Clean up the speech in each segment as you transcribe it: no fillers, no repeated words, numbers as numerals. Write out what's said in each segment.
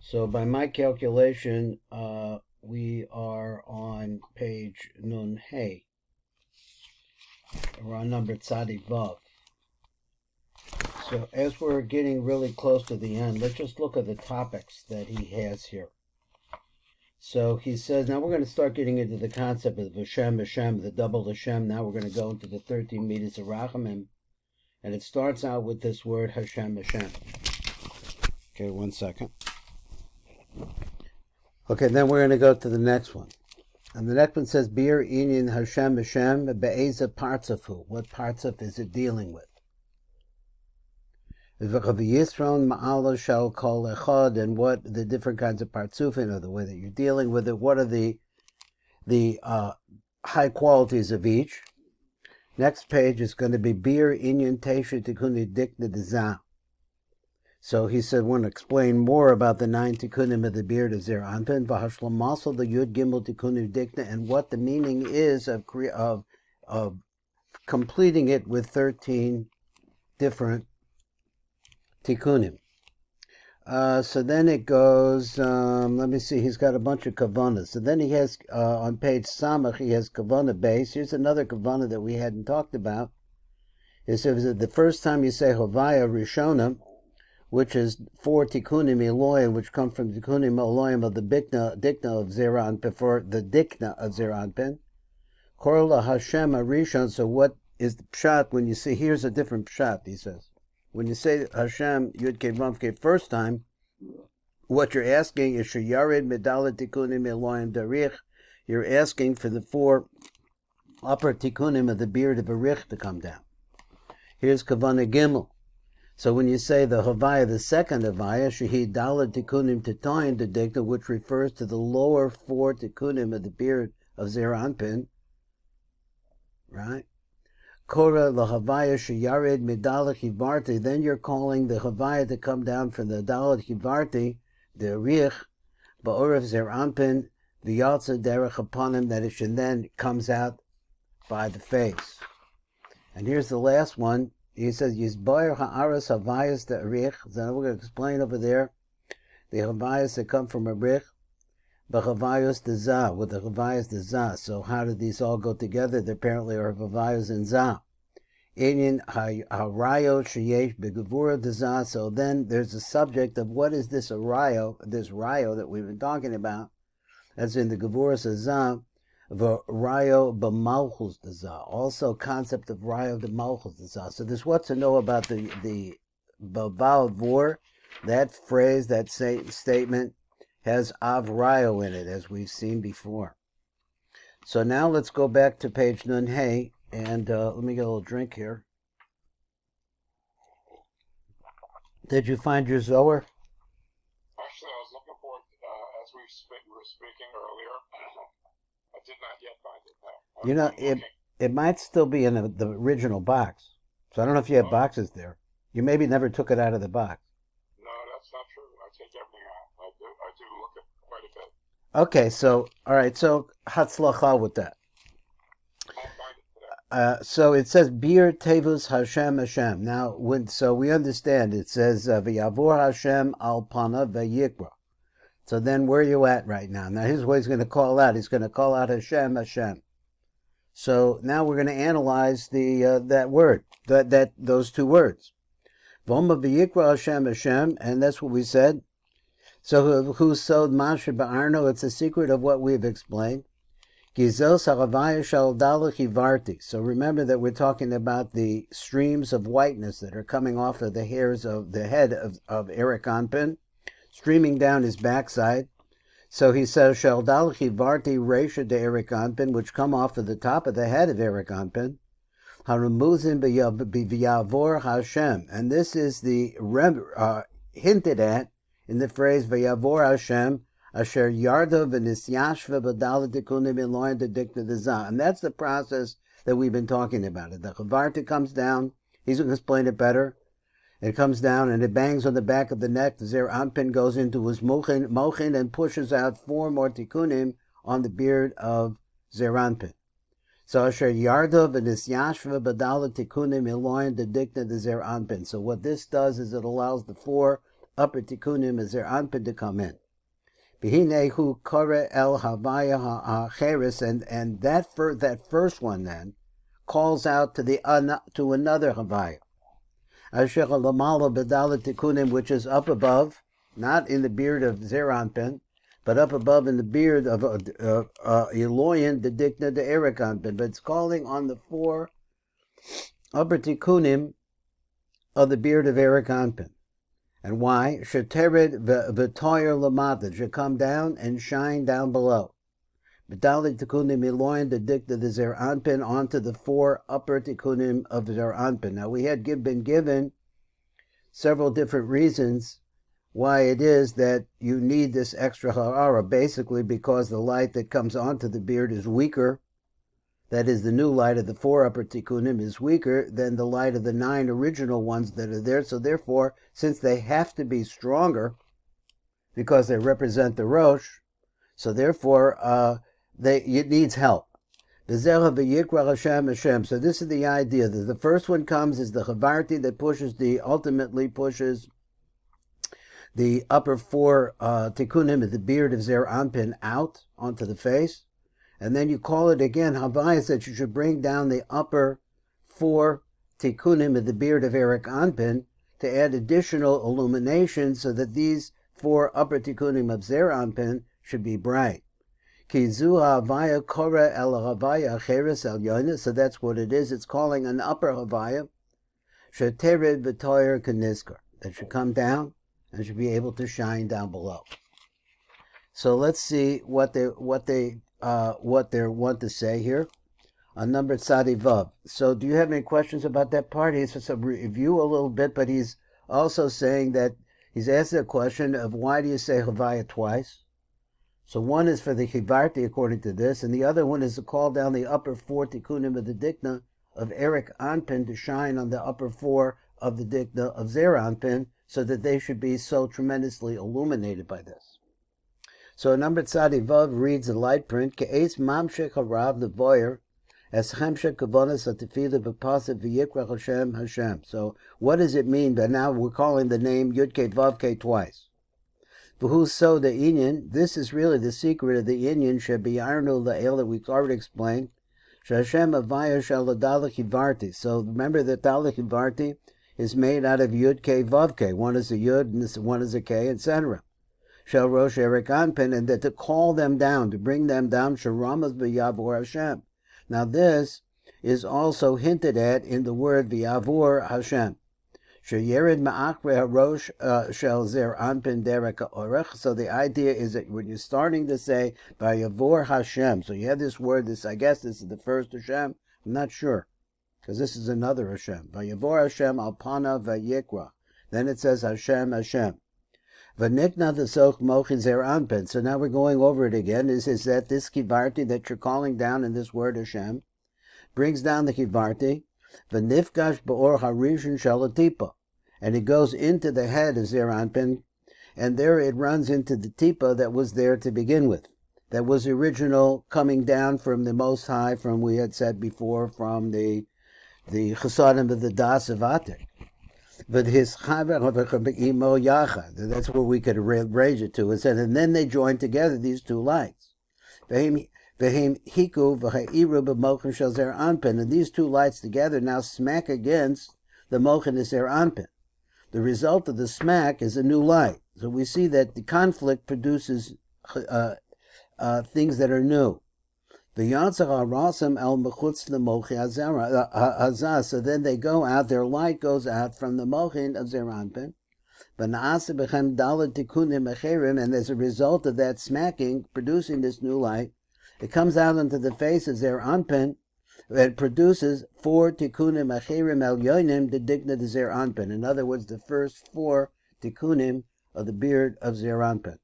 So by my calculation, we are on page Nun Hey. We're on number Tzadi Vav. So as we're getting really close to the end, let's just look at the topics that he has here. So he says, now we're going to start getting into the concept of Hashem, the double Hashem. Now we're going to go into the 13 meters of Rachamim. And it starts out with this word Hashem. Okay, 1 second. Okay, then we're going to go to the next one. And the next one says, Bir Inyan Hashem Be'eza Partzafu. What partzaf is it dealing with? And what the different kinds of partzufin, or the way that you're dealing with it. What are the high qualities of each? Next page is going to be Bir Inyan Tesha Tikuni Dikna Dezah. So he said, we want to explain more about the 9 tikkunim of the beard of Zer Anpin, V'hashlam also the Yud Gimel Tikkunim Dikna, and what the meaning is of completing it with 13 different tikkunim. So then it goes, let me see, he's got a bunch of kavanot. So then he has, on page Samach, he has kavanot base. Here's another kavanot that we hadn't talked about. It says that the first time you say Havayah Rishona, which is 4 tikkunim eloim, which come from tikkunim eloim of the dikna of Zer Anpin, for the dikna of Zer Anpin. Korla Hashem Arishon. So what is the pshat when you see, here's a different pshat, he says. When you say Hashem Yud Kei Vav Kei first time, what you're asking is Shayarid Medalet Tikkunim Eloim Darich. You're asking for the 4 upper tikkunim of the beard of Arich to come down. Here's Kavanot Gimel. So when you say the Havayah, the second Havayah, Shahid Dalet Tikkunim Titoin the Dikna, which refers to the lower 4 tikkunim of the beard of Zer Anpin, right? Kora la Havayah Shayarid Medalet Hivarti, then you're calling the Havayah to come down from the Dalet Hivarti, the Rich, Ba'orev Zer Anpin, V'yatza Derech upon him, that it should then comes out by the face. And here's the last one. He says, Yizboyer ha'aras havayas the arich. So we're going to explain over there the havayas that come from arich, but havayas the zah, with the havayas the zah. So how did these all go together? There apparently are havayas and zah. Inyan ha'rayo sheyesh begavura the zah. So then there's a subject of what is this rayo that we've been talking about. That's in the gavura zah. Rayo b'malchus dezah, also concept of rayo b'malchus dezah. So there's what to know about the Vayaavor. That phrase, that statement, has av rayo in it, as we've seen before. So now let's go back to page Nun Hey, and let me get a little drink here. Did you find your Zohar? Actually, I was looking for it as we were speaking earlier. I did not yet find it, no. You know, it might still be in the original box. So I don't know if you have boxes there. You maybe never took it out of the box. No, that's not true. I take everything out. I do look at quite a bit. Okay, so, all right, so hatzlacha with that. I'll find it today. So it says, Bir Tevus Hashem. Now, so we understand it says, Vayaavor Hashem al pana vayikra. So then where are you at right now? Now here's what he's going to call out. He's going to call out Hashem. So now we're going to analyze that word, those 2 words. Voma v'yikra Hashem, and that's what we said. So who sowed Masha ba'arno? It's a secret of what we've explained. Gizos haravaya shal dalach hivarti. So remember that we're talking about the streams of whiteness that are coming off of the hairs of the head of Eric Anpin, streaming down his backside. So he says, Shal dalchi varti resha de Eric Anpin, which come off of the top of the head of Eric Anpin. Harumuzin Vayaavor Hashem. And this is the hinted at in the phrase Vayaavor Hashem, Asher Yarda v'nisyashva b'dalet tikunim eloim dedikna dezah. And that's the process that we've been talking about. The Chavarti comes down. He's going to explain it better. It comes down and it bangs on the back of the neck. The Zer Anpin goes into his mochin and pushes out 4 more tikkunim on the beard of Zer Anpin. So Asher Yarda v'nisyashva b'dalet tikunim eloim dedikna de Zer Anpin. So what this does is it allows the 4 upper tikkunim of Zer Anpin to come in. Behinehu kore el Havayah ha'acheres, and that first one then calls out to to another Havayah. Asher lamala bedala tikkunim, which is up above, not in the beard of Zer Anpin, but up above in the beard of Eloyan, the dikna de Erik Anpin. But it's calling on the 4 upper tikkunim of the beard of Erik Anpin. And why? Shetered v'toyer lamata, should come down and shine down below. B'dali tikkunim Eloyan, the dikna de Zer Anpin, onto the 4 upper tikkunim of Zer Anpin. Now we had been given several different reasons why it is that you need this extra ha'ara, basically because the light that comes onto the beard is weaker. That is, the new light of the 4 upper tikkunim is weaker than the light of the 9 original ones that are there. So therefore, since they have to be stronger because they represent the Rosh, so therefore it needs help. So this is the idea that the first one comes is the chavarti that ultimately pushes the upper 4 tikkunim of the beard of Zer Anpin out onto the face. And then you call it again, Havayah, that you should bring down the upper 4 tikkunim of the beard of Erik Anpin to add additional illumination so that these 4 upper tikkunim of Zer Anpin should be bright. Kizu Havayah kore el Havayah acheres el yonis, so that's what it is. It's calling an upper Havayah, shetered v'toyer keniskar, that should come down and should be able to shine down below. So let's see what they want to say here on number Tzadi Vav. So do you have any questions about that part? He's just a review a little bit, but he's also saying that he's asked a question of why do you say Havayah twice? So one is for the Chivarti according to this, and the other one is to call down the upper 4 tikkunim of the dikna of Erik Anpin to shine on the upper 4 of the dikna of Zer Anpin, so that they should be so tremendously illuminated by this. So number Tzadi Vav reads the light print, Ke'ez mamshech harav levoyer, as hamshech kavonas atefila b'pasav v'yikrach Hashem Hashem. So what does it mean? But now we're calling the name Yud Ke Vav Ke twice. V'hu so the inyan, this is really the secret of the inyan, shebiyarnu la'el, that we already explained, Shashem Havayah shel adalach hivarti. So remember that dalach hivarti is made out of Yud K Vav K. One is a Yud and one is a K, etc. Shel Rosh Erik Anpin, and that to call them down, to bring them down, Sharamas Vayaavor Hashem. Now this is also hinted at in the word Vayaavor Hashem. Sheyered Ma'achre HaRosh Shel Zer Anpin Derek Orech. So the idea is that when you're starting to say Vayaavor Hashem, so you have this word, I guess this is the first Hashem, I'm not sure, because this is another Hashem. Vayaavor Hashem Alpana Vayikra. Then it says Hashem, Hashem. V'nikna v'soch mochi Zer Anpin. So now we're going over it again. Is that this kivarti that you're calling down in this word Hashem brings down the kivarti. V'nifgash ba'or harishon shalatipa. And it goes into the head of Zer Anpin, and there it runs into the tipa that was there to begin with. That was the original coming down from the Most High, from, we had said before, from the Chesadim of the Das of Atik. But his that's where we could raise it to. It said, and then they joined together these 2 lights. And these 2 lights together now smack against the Mochin of Zer Anpin. The result of the smack is a new light. So we see that the conflict produces things that are new. So then they go out, their light goes out from the Mochin of Zer Anpin, and as a result of that smacking, producing this new light, it comes out into the face of Zer Anpin, and produces 4 tikkunim acherim el yonim, the digna de Zer Anpin. In other words, the first 4 tikkunim of the beard of Zer Anpin.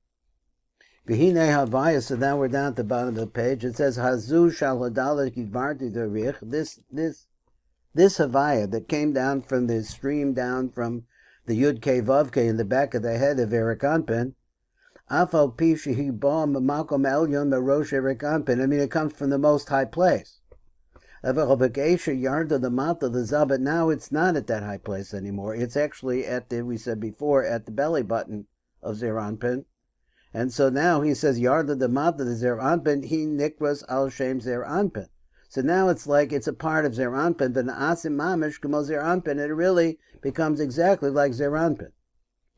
V'hine Havayah, so now we're down at the bottom of the page. It says, Hazu shal hadalah kivarti derich. This Havayah that came down from the stream, down from the Yud Ke Vav Ke in the back of the head of Erik Anpin, Afal pi shehi ba makom elyon merosh Erik Anpin. I mean, it comes from the most high place. But now it's not at that high place anymore. It's actually at we said before, at the belly button of Zeir Anpin. And so now he says, Yarda the Mata, the Zeir Anpin, he nikras al Shem Zeir Anpin. So now it's like it's a part of Zeir Anpin, but Na'asim Mamish Kamo Zeir Anpin, and it really becomes exactly like Zeir Anpin.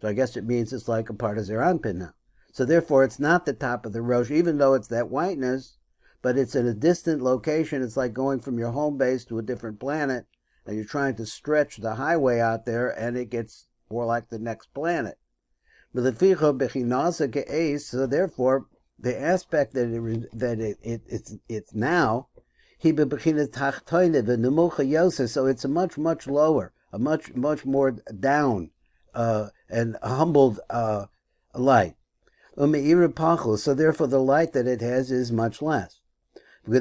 So I guess it means it's like a part of Zeir Anpin now. So therefore it's not the top of the Rosh, even though it's that whiteness, but it's in a distant location. It's like going from your home base to a different planet, and you're trying to stretch the highway out there, and it gets more like the next planet. So therefore, the aspect that it's now, so it's a much lower, a much more down and humbled light. So therefore, the light that it has is much less. So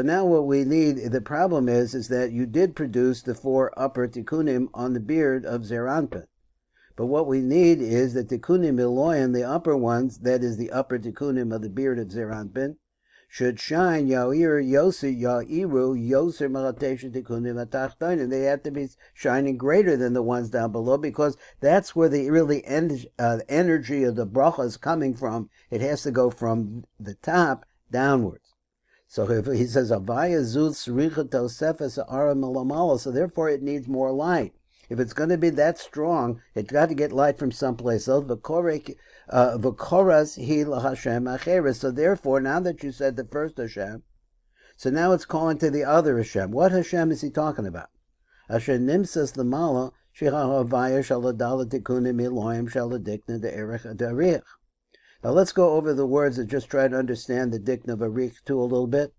now what we need, the problem is that you did produce the 4 upper tikkunim on the beard of Zeir Anpin. But what we need is the tikkunim Eloim, the upper ones, that is the upper tikkunim of the beard of Zeir Anpin, should shine Yair Yoser Yairu Yoser Meratesha tikkunim atachtonim. They have to be shining greater than the ones down below, because that's where the really energy of the bracha is coming from. It has to go from the top downwards. So if he says Havayah zuz sricha tosefes ara melamala, so therefore it needs more light. If it's going to be that strong, it's got to get light from someplace else. V'koras hi lahashem acheres. So therefore, now that you said the first Hashem, so now it's calling to the other Hashem. What Hashem is he talking about? Asher nimsas lemala sheha Havayah shaladala tikunim Elohim shaladikna de'erech darich. Now let's go over the words and just try to understand the dikna of arich too a little bit.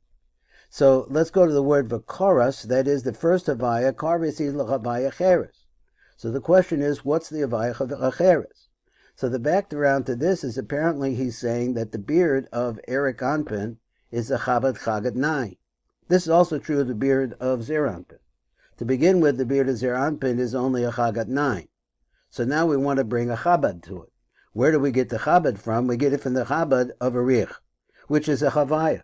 So let's go to the word v'koras, that is the first Havayah, karis is l'Havayah cheres. So the question is, what's the Havayah of cheres? So the background to this is apparently he's saying that the beard of ARI Anpin is a Chabad Chagat 9. This is also true of the beard of Zeir Anpin. To begin with, the beard of Zeir Anpin is only a Chagat 9. So now we want to bring a Chabad to it. Where do we get the Chabad from? We get it from the Chabad of arich, which is a Havayah.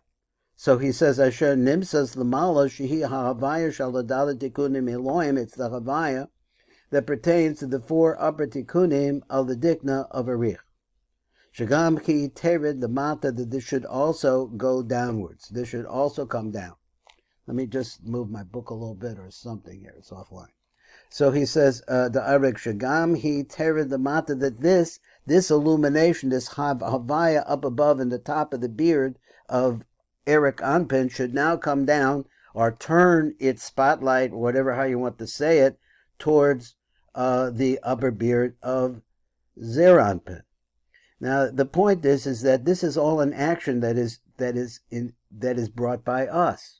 So he says, Asher nimsas l'mala shehi ha'havayah shaladala tikunim Elohim. It's the Havayah that pertains to the 4 upper tikunim of the dikna of arich. Shagam ki tered the mata, that this should also go downwards. This should also come down. Let me just move my book a little bit or something here. It's offline. So he says, the arich shagam he tered the mata, that this illumination, this Havayah up above in the top of the beard of ARI Anpin should now come down, or turn its spotlight, whatever how you want to say it, towards the upper beard of Zeir Anpin. Now the point is that this is all an action that is brought by us.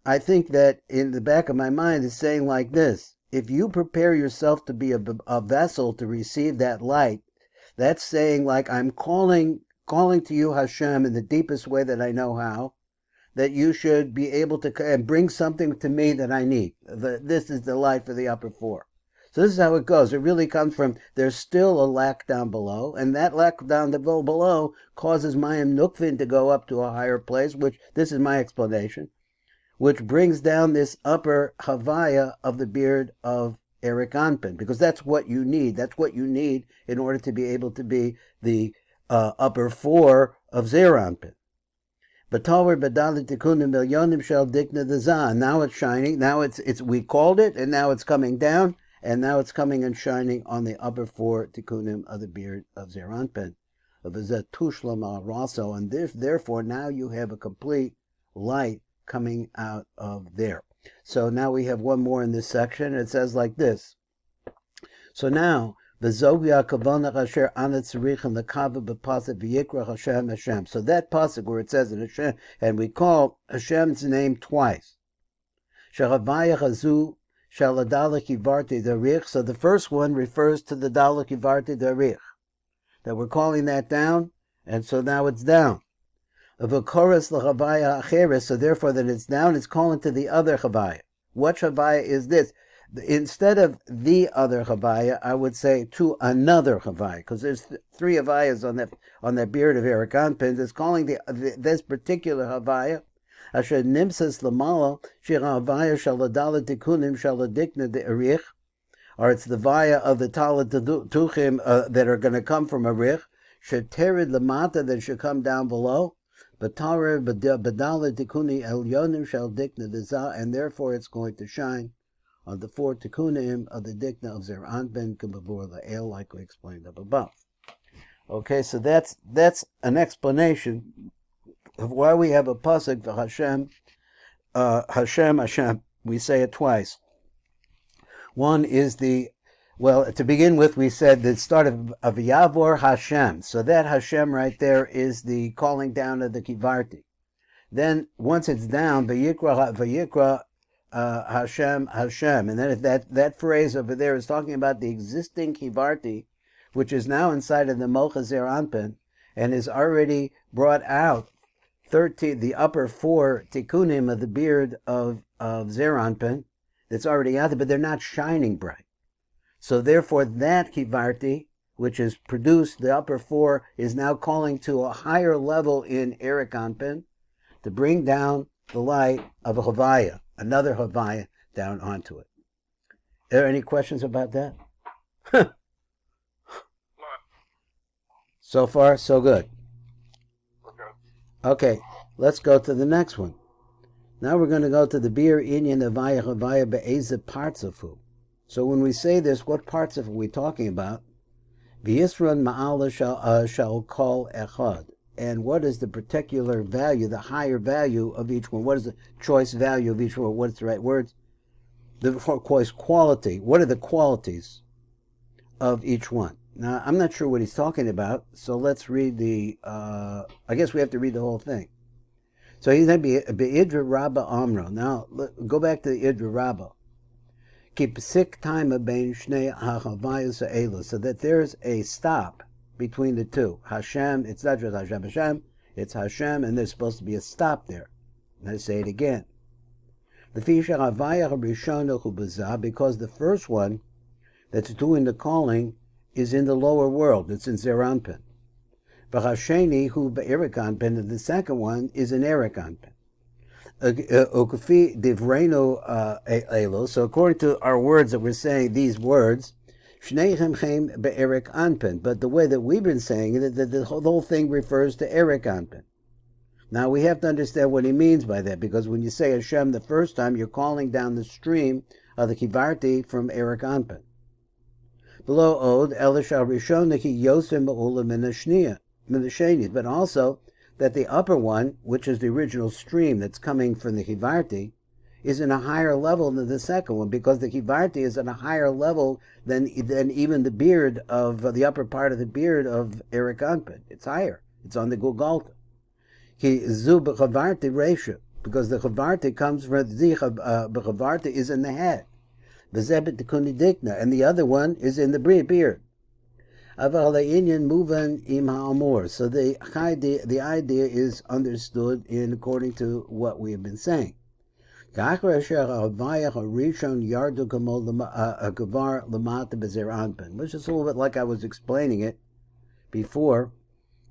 I think that in the back of my mind is saying like this: if you prepare yourself to be a vessel to receive that light, that's saying like I'm calling to you, Hashem, in the deepest way that I know how, that you should be able to and bring something to me that I need. This is the light for the upper 4. So this is how it goes. It really comes from, there's still a lack down below, and that lack down below causes Mayim Nukvin to go up to a higher place, which, this is my explanation, which brings down this upper Havayah of the beard of ARI Anpin, because that's what you need. That's what you need in order to be able to be the upper 4 of Zeir Anpin. B'tower b'dalit tikunim milyonim shel dikna dezah. Now it's shining. Now it's we called it, and now it's coming down, and now it's coming and shining on the upper 4 tikunim of the beard of Zeir Anpin. And therefore now you have a complete light coming out of there. So now we have one more in this section. It says like this. So now, Kavanot asher anat tzarich and the kava b'pasuk v'yikra Hashem Hashem. So that pasuk where it says in Hashem, and we call Hashem's name twice. Havayah hazu shaladalek yivarti darich. So the first one refers to the dalek yivarti darich, that we're calling that down, and so now it's down. Of a chorus l'Havayah acheres. So therefore that it's down, it's calling to the other Havayah. What Havayah is this? instead of the other Havayah, I would say to another Havayah, because there's three Havayahs on that beard of Eric Anpin. It's calling this particular Havayah Asher Nimsas Lamala Shira Havayah Shaladala Tikunim Shaladikna de Erich, or it's the Vaya of the Talat Tuchim that are going to come from Erich, Sheterid Lamata that should come down below, Batara Badala Tikuni Elyonim Shaldikna Deza, and therefore it's going to shine on the four Tikunim of the Dikna of Zer Anben Kabavur La'el, like we explained up above. Okay, so that's an explanation of why we have a pasuk for Hashem, Hashem. We say it twice. One is to begin with, we said the start of Vayaavor Hashem. So that Hashem right there is the calling down of the Kivarti. Then once it's down, Vayikra Hashem, and then that phrase over there is talking about the existing Kivarti, which is now inside of the Mocha Zer Anpin, and is already brought out 13, the upper four Tikunim of the beard of Zer Anpin, that's already out there, but they're not shining bright. So therefore that Kivarti, which is produced, the upper four, is now calling to a higher level in Eric Anpin to bring down the light of a Havayah, another Havayah, down onto it. Are there any questions about that? So far, so good. Okay, let's go to the next one. Now we're going to go to the Bir Inyan Havayah Be'eze Partzafu. So when we say this, what parts of it are we talking about? V'yisran Ma'ala shall call Echad. And what is the particular value, the higher value of each one? What is the choice value of each one? What is the right words? The quality. What are the qualities of each one? Now, I'm not sure what he's talking about, so let's read I guess we have to read the whole thing. So he's going to be Idra Rabba Amro. Now, go back to the Idra Rabba. Keep sick time of Bein Shnei HaChavayos Ha'elu, so that there's a stop between the two. Hashem, it's not just Hashem, it's Hashem, and there's supposed to be a stop there. And I say it again. The Fisha Havayah Rishon Chubazah, because the first one that's doing the calling is in the lower world. It's in Zer Anpin. V'chasheni hu be'Eric Anpin, and the second one is in Eric Anpin. Ukafi divreno elo. So according to our words that we're saying, these words, shneihem chem be'Eric Anpin. But the way that we've been saying it, that the whole thing refers to Eric Anpin. Now we have to understand what he means by that, because when you say Hashem the first time, you're calling down the stream of the Kivarti from Eric Anpin. Below Od, Elishah Rishoniki Yosem Ba'ula Minasheni, but also that the upper one, which is the original stream that's coming from the Kivarti, is in a higher level than the second one, because the Kivarti is at a higher level than even the beard of the upper part of the beard of Eric Anpin. It's higher. It's on the Gulgalta. Zu B'chavarti Resha, because the Chavarti comes from the B'chavarti is in the head. V'zebet Tikuni Dikna, and the other one is in the beard. Aval Inyan Muvan Im Ha'amor. So the idea is understood according to what we have been saying. Which is a little bit like I was explaining it before.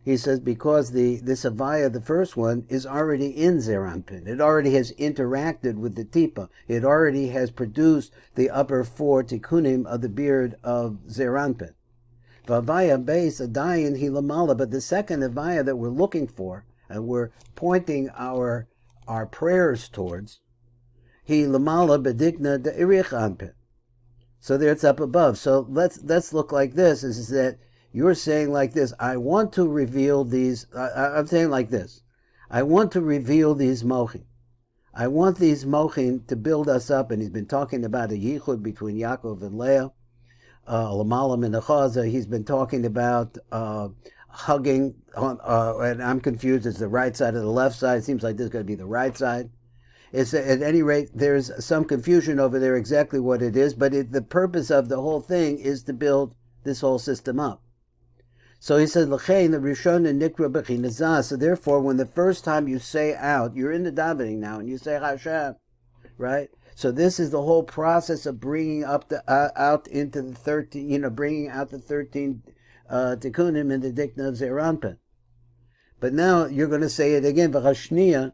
He says because this Havayah, the first one, is already in Zer Anpin. It already has interacted with the Tipa. It already has produced the upper four Tikkunim of the beard of Zer Anpin. Havayah base Adayin Hilamala, but the second Havayah that we're looking for and we're pointing our prayers towards, Hilamala Bedikna de Irich Anpin. So there it's up above. So let's look like this. Is that you're saying like this, I want to reveal these, I'm saying like this, I want to reveal these mochin. I want these mochin to build us up, and he's been talking about a yichud between Yaakov and Leah, Lamalam and Achaza. He's been talking about hugging, and I'm confused, it's the right side or the left side. It seems like this is going to be the right side. It's, at any rate, there's some confusion over there exactly what it is, but the purpose of the whole thing is to build this whole system up. So he says, L'chein Rishon Nikra B'chinazah. So therefore, when the first time you say out, you're in the davening now, and you say Hashem, right? So this is the whole process of bringing up the out into the 13, bringing out the 13 tikkunim in the dikna of Zeranpin. But now you're going to say it again, v'chashniya,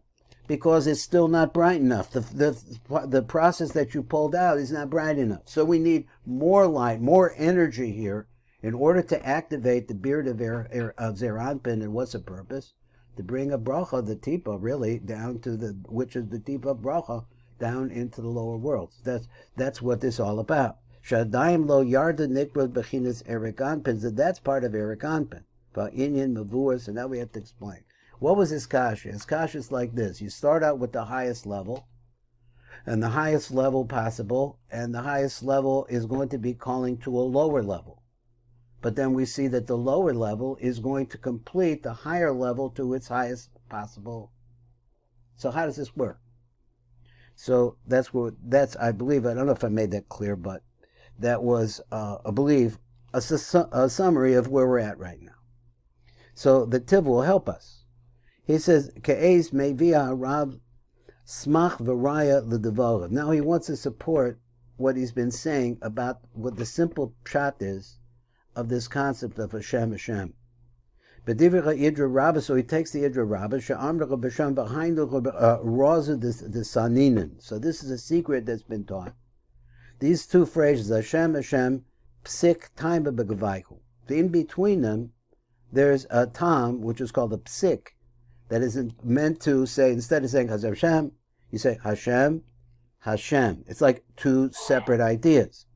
because it's still not bright enough. The process that you pulled out is not bright enough. So we need more light, more energy here in order to activate the beard of Zeranpin. And what's the purpose? To bring a bracha, the tipa, really, down to which is the tipa of bracha, down into the lower worlds. That's what this is all about. Shadayim lo yarda nikrod bechinas Erik Anpin. So that's part of Erik Anpin. Inyan Mavur. So now we have to explain. What was his kasha? His kasha is like this. You start out with the highest level, and the highest level possible, and the highest level is going to be calling to a lower level. But then we see that the lower level is going to complete the higher level to its highest possible. So how does this work? So that's, I believe, I don't know if I made that clear, but that was, I believe, a summary of where we're at right now. So the Tiv will help us. He says, Ke'ez mevia Rav smach v'raya l'devorav. Now he wants to support what he's been saying about what the simple pshat is of this concept of Hashem. B'divrei Idra Rabbah, so he takes the Idra Rabbah, she'amra b'shem behind the razu the saninin. So this is a secret that's been taught. These two phrases, Hashem, psik, time b'gavayhu. In between them, there's a tam, which is called a psik, that is meant to say, instead of saying Hashem, you say Hashem. It's like two separate ideas.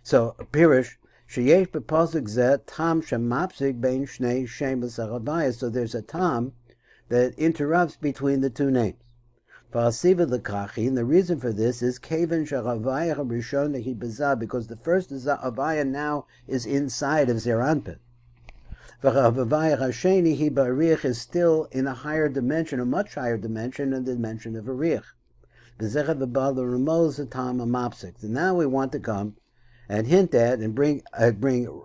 So, Pirish, sheyesh b'posuk zeh tam shemapsik bein shnei shem v'sachavayah. So there's a tam that interrupts between the two names. V'asiva l'kachi, and the reason for this is kevan shehavayah rishon lehi bezah, because the first Havayah now is inside of Zeranpin. Havayah Hasheni he ba'arich is still in a higher dimension, a much higher dimension than the dimension of Arich. And now we want to come and hint at and bring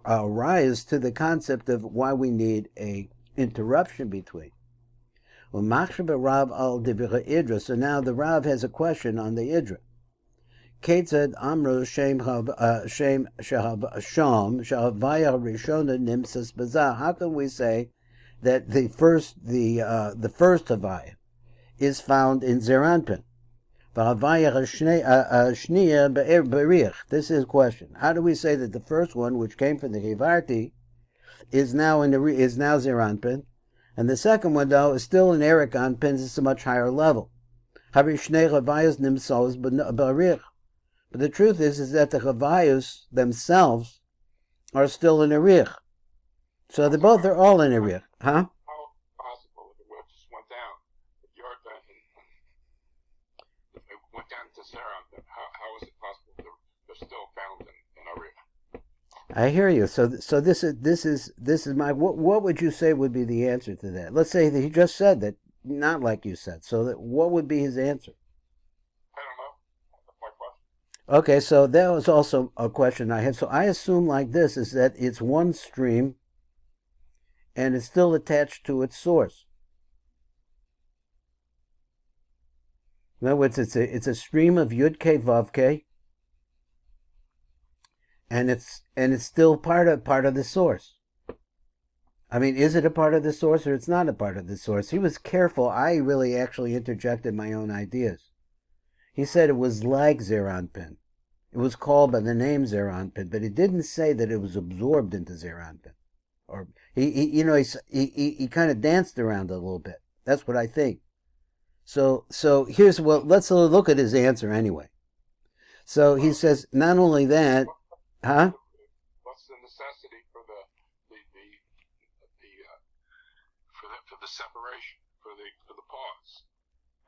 rise to the concept of why we need a interruption between. So now the Rav has a question on the Idra. Ketzad Amro Shem Sham Shahavayah Rishona Nimsas Bazah. How can we say that the first Havayah is found in Zeranpin? V'Havayah Shniya Be'erich. This is a question. How do we say that the first one, which came from the Hivarti, is now Zeranpin, and the second one though is still in Erik Anpin? It's a much higher level. Havi Shnei Havayas Nimsos Be'erich. But the truth is that the Havayos themselves are still in Arich. So they both are all in Arich. Huh? How possible if it just went down? If Yordan went down to Sarah, how is it possible they're still found in Arich? I hear you. So this is my, what would you say would be the answer to that? Let's say that he just said that, not like you said. So what would be his answer? Okay, so that was also a question I had. So I assume like this, is that it's one stream and it's still attached to its source. In other words, it's a stream of Yud K Vav K, and it's still part of the source. I mean, is it a part of the source or it's not a part of the source? He was careful. I really actually interjected my own ideas. He said it was like Zeranpin. It was called by the name Zeranpin, but he didn't say that it was absorbed into Zeranpin. Or he kind of danced around it a little bit. That's what I think. So here's let's look at his answer anyway. So he says not only that, huh? What's the necessity for the separation for the pause?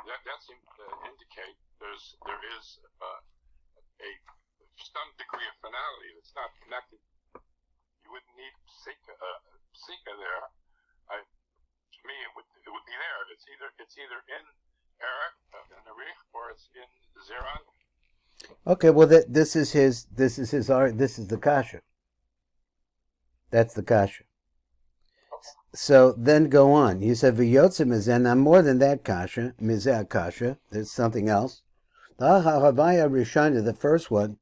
That seems to indicate there is some degree of finality that's not connected. You wouldn't need Sika there. To me, it would be there. It's either in Erik in Arich or it's in Zeran. Okay, well this is the kasha. That's the kasha. So then go on. You said v'yotzim is, and more than that kasha, mizeh kasha. There's something else. Havayah Rishana, the first one,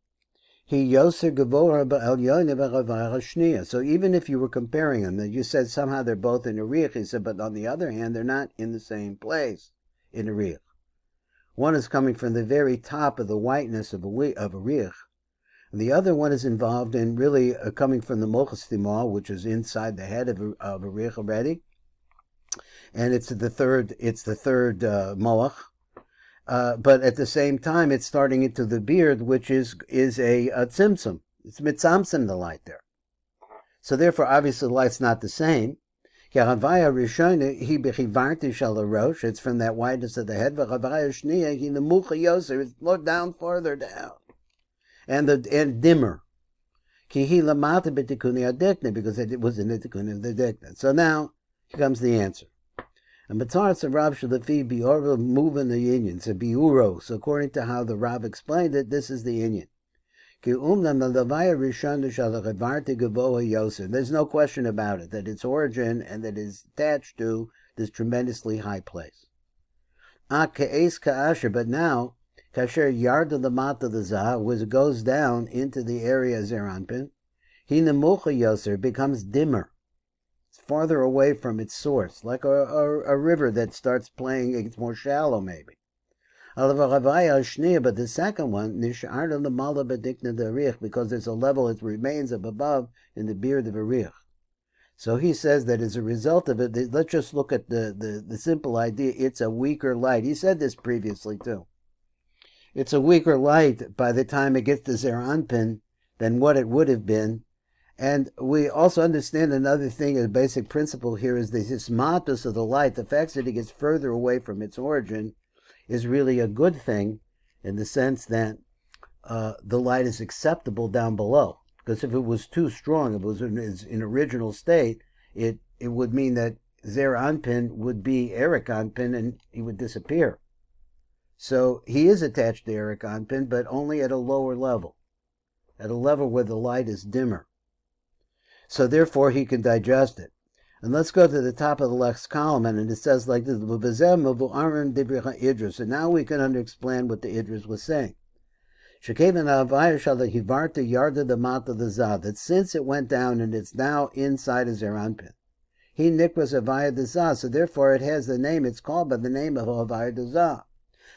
he Yoser Gevora Ba'Elyona B'Havayah Shniya. So even if you were comparing them, that you said somehow they're both in a riach, he said, but on the other hand, they're not in the same place in a riach. One is coming from the very top of the whiteness of a riach, and the other one is involved in really coming from the Mochas Timal, which is inside the head of a riach already, and it's the third moach. But at the same time, it's starting into the beard, which is a tzimtzum. It's mitzamtzim, the light there. So therefore, obviously, the light's not the same. Havayah Rishona, he bechivarti shalarosh. It's from that whiteness of the head. Havayah Shniya, he nemucha yoser. It's looked down, farther down, and dimmer. Ki he lamata b'tikuni adikna, because it was in the tikuni of the dikna. So now here comes the answer. And B'tzaras of Rav Shalafi bi'orva moving the Indian. So bi'uro. So according to how the Rav explained it, this is the Indian. There's no question about it, that its origin and that it's attached to this tremendously high place. But now, kasher yarda the mata the zah, which goes down into the area Zeranpin, hinemucha yoser, becomes dimmer. It's farther away from its source, like a river that starts playing, it's more shallow maybe. But the second one, because there's a level it remains up above in the beard of a riach. So he says that as a result of it, let's just look at the simple idea. It's a weaker light. He said this previously too. It's a weaker light by the time it gets to Zeranpin than what it would have been. And we also understand another thing, a basic principle here is the hismatus of the light, the fact that it gets further away from its origin, is really a good thing in the sense that the light is acceptable down below. Because if it was too strong, if it was in its original state, it would mean that Zer Anpin would be Eric Anpin and he would disappear. So he is attached to Eric Anpin, but only at a lower level, at a level where the light is dimmer. So therefore he can digest it. And let's go to the top of the next column, and it says like this, and now we can understand what the Idris was saying. That since it went down and it's now inside of Zeranpin, he nikras Havayah Dezah, so therefore it has the name, it's called by the name of Havayah Dezah.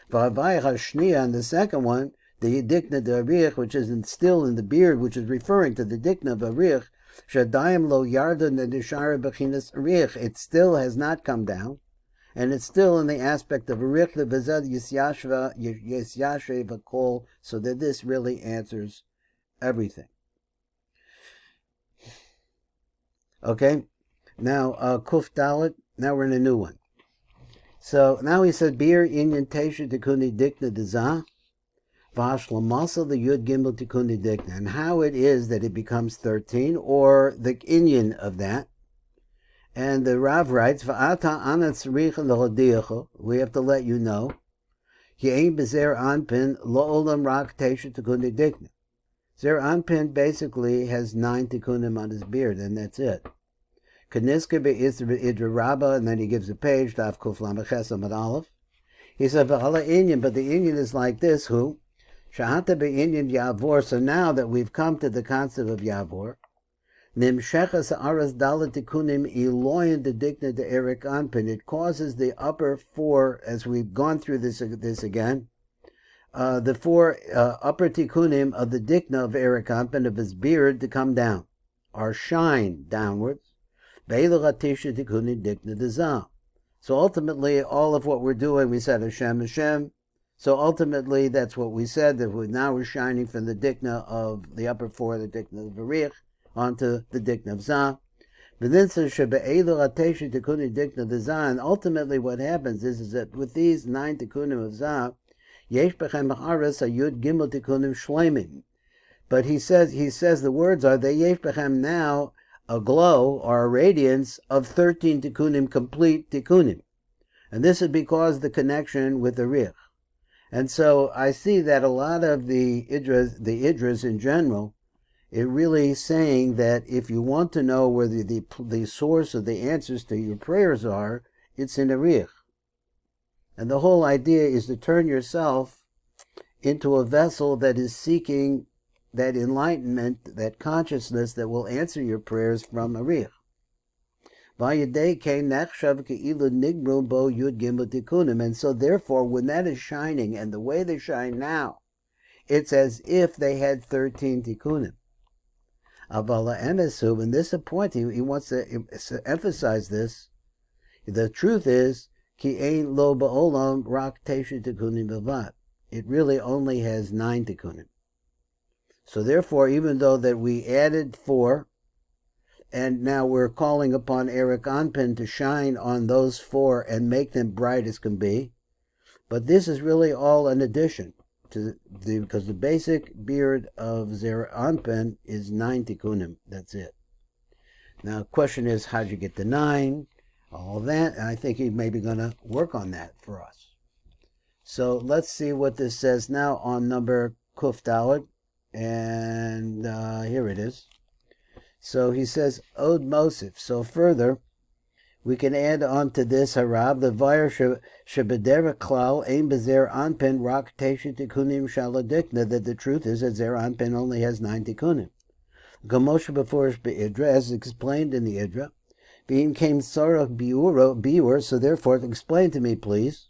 Havayah Hashniya, and the second one, the Dikna de Arich, which is still in the beard, which is referring to the Dikna of Arich, Shadayim lo yarda nedishara bechinas rich. It still has not come down, and it's still in the aspect of a rich levazad yisyashe v'kol, so that this really answers everything. Okay, now Kuf Dalet. Now we're in a new one. So now he said bir inyan tesha tikuni dikna dezah. Vashlamasa the Yud Gimel Tikuni Dikna, and how it is that it becomes 13, or the inyan of that. And the Rav writes, V'ata anat tzricha l'hodiyach, we have to let you know, Ye'ein b'zer anpin lo'olam rak tesha Tikuni Dikna. Zer anpin basically has 9 tikunim on his beard, and that's it. Kaniska be'idra rabba, and then he gives a page, Daf Kuf Lameches Amud Aleph. He said, V'hala inyan, but the inyan is like this, who? Shahata be'inyan Yavor, so now that we've come to the concept of Yavor, Nimshechas aras dalet tikunim iloyin de dikna de Eric Anpin, it causes the upper 4, as we've gone through this again, the 4 upper tikunim of the dikna of Eric Anpin, of his beard, to come down, or shine downwards. Be'elatisha tikunim dikna de zah. So ultimately, all of what we're doing, we said Hashem, Hashem. So ultimately, that's what we said, that now we're shining from the dikna of the upper 4, the dikna of Varich, onto the dikna of Zah. But then says, tikuni dikna of Zah, and ultimately what happens is that with these 9 tikunim of Zah, yesh bechem ha'aras yud gimel tikunim shleimim. But he says the words are, they yesh bechem now a glow or a radiance of 13 tikunim, complete tikunim. And this is because the connection with the Rich. And so I see that a lot of the Idras in general, it really saying that if you want to know where the source of the answers to your prayers are, it's in the Rich. And the whole idea is to turn yourself into a vessel that is seeking that enlightenment, that consciousness that will answer your prayers from Arich. And so therefore, when that is shining, and the way they shine now, it's as if they had 13 tikkunim. In this point, he wants to emphasize this. The truth is, it really only has 9 tikkunim. So therefore, even though that we added 4, and now we're calling upon Eric Anpin to shine on those 4 and make them bright as can be, but this is really all an addition to because the basic beard of Zer Anpin is 9 tikkunim. That's it. Now, the question is, how'd you get the 9? All of that, and I think he's maybe going to work on that for us. So let's see what this says now on number Kuf Dalet, and here it is. So he says, Od Mosif. So further, we can add on to this, Harav, the Vayar Shebedera Klal, Ein Bezer Anpin, Rak Teshu Tikkunim Shaladikna, that the truth is that Zer Anpin only has 9 tikkunim. Gamosha Beforish Be'idra, as explained in the Idra, Being came Sorach Biur, so therefore explain to me, please.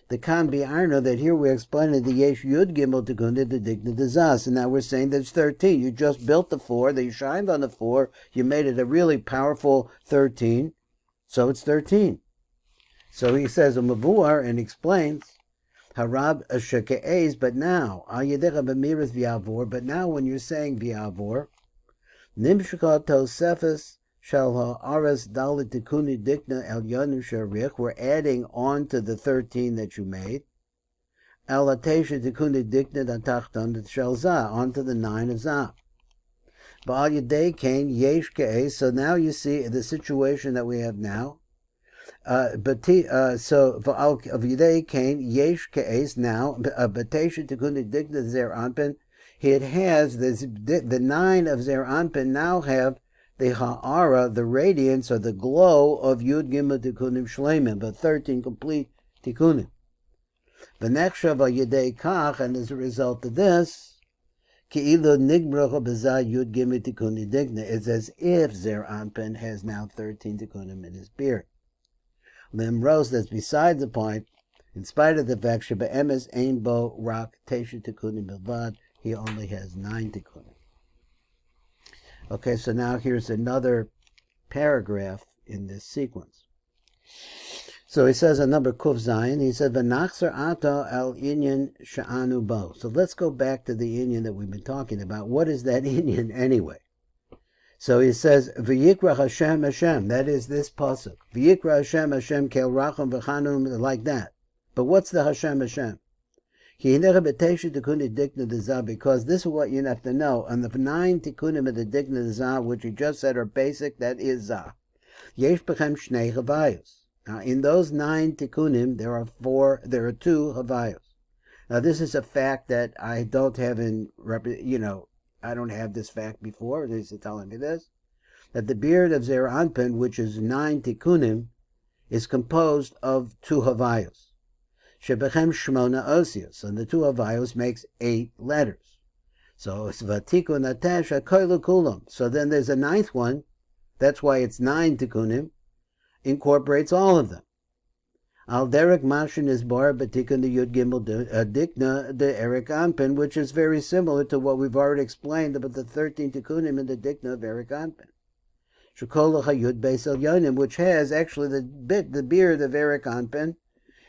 The Kan Bi'arna, that here we're explaining the Yesh Yud Gimel Tikkunim, the Digna Dezas, and now we're saying that it's 13. You just built the 4, that you shined on the 4, you made it a really powerful 13, so it's 13. So he says, Mavuar, and explains, Harab Ashake'ez, but now, Ayadecha B'miras Vayaavor, but now when you're saying Vayaavor, Nimshka Tosefes, Shal Ha'aras Dalet Tikkuni Dikna El Yonim Sharich, we're adding on to the 13 that you made. Alatesha Tikkuni Dikna Datachton Shal Zah, onto the 9 of Zah. Ba'al Yadei Kain Yesh Ke'ez, so now you see the situation that we have now. So Ba'al Yadei Kain Yesh Ke'ez, now, Batesha Tikkuni Dikna Zer Anpin, it has, the 9 of Zer Anpin now have the ha'ara, the radiance or the glow of Yud Gimel Tikkunim Shleimim, but 13 complete Tikkunim. V'nechshav yedei kach, and as a result of this, Ki'ilu Nigbracha B'zah Yud Gimel Tikkunim Digna, it's as if Zer Anpin has now 13 Tikkunim in his beard. Limros, that's beside the point, in spite of the fact Shebe'emes Ein Bo Rak Teshu Tikkunim Bilvad, he only has 9 Tikkunim. Okay, so now here's another paragraph in this sequence. So he says on number Kuf Zayin, he said, V'nachzer ato al inyan sha'anu bo. So let's go back to the inyan that we've been talking about. What is that inyan anyway? So he says, V'yikra Hashem Hashem, that is this pasuk. V'yikra Hashem Hashem kel racham v'chanum, like that. But what's the Hashem Hashem? Because this is what you have to know. On the 9 tikkunim of the Dikna Zah, which you just said are basic, that is Zah. Yesh bechem shnei Havayos. Now, in those 9 tikkunim, there are 2 Havayos. Now, this is a fact that I don't have I don't have this fact before. He's telling me this, that the beard of Zer Anpin, which is 9 tikkunim, is composed of 2 Havayos. Shebechem Shmona Osios, and the 2 Havayos makes 8 letters. So it's Vatiko Natasha Koilu Kulam. So then there's a 9th one, that's why it's 9 tikkunim, incorporates all of them. Al Derek Mashin is Bar Batikun the Yud Gimel Dikna the Eric Anpin, which is very similar to what we've already explained about the 13 tikkunim in the Dikna of Eric Anpin. Shekola Hayud Beis El Yonim, which has actually the beard of Eric Anpin